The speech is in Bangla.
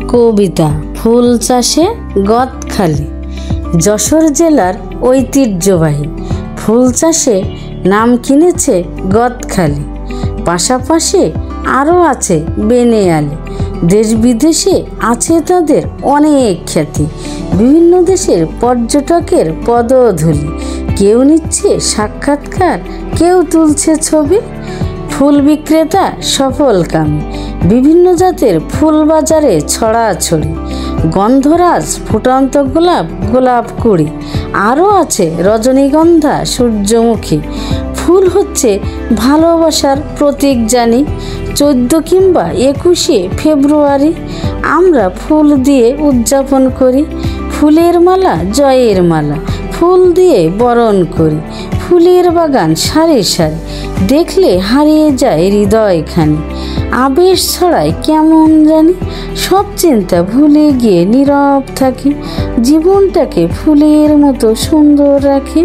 কবিতা ফুল চাষে গদখালি। যশোর জেলার ঐতিহ্যবাহী ফুল চাষে নাম কিনেছে গদখালি। পাশাপাশি আরও আছে বেনিয়ালি। দেশ বিদেশে আছে তাদের অনেক খ্যাতি। বিভিন্ন দেশের পর্যটকের পদধূলি। কেউ নিচ্ছে সাক্ষাৎকার, কেউ তুলছে ছবি। ফুল বিক্রেতা সফলকামী। বিভিন্ন জাতের ফুল বাজারে ছড়াছড়ি। গন্ধরাজ, ফুটন্ত গোলাপ, গোলাপ কুড়ি, আরও আছে রজনীগন্ধা, সূর্যমুখী। ফুল হচ্ছে ভালোবাসার প্রতীক জানি। 14 কিংবা 21শে ফেব্রুয়ারি আমরা ফুল দিয়ে উদযাপন করি। ফুলের মালা জয়ের মালা, ফুল দিয়ে বরণ করি। ফুলের বাগান সারি সারি, দেখলে হারিয়ে যায় হৃদয়খানি। আবেশ ছড়ায় কেমন জানি, সব চিন্তা ভুলে গিয়ে নীরব থাকি। জীবনটাকে ফুলের মতো সুন্দর রাখি।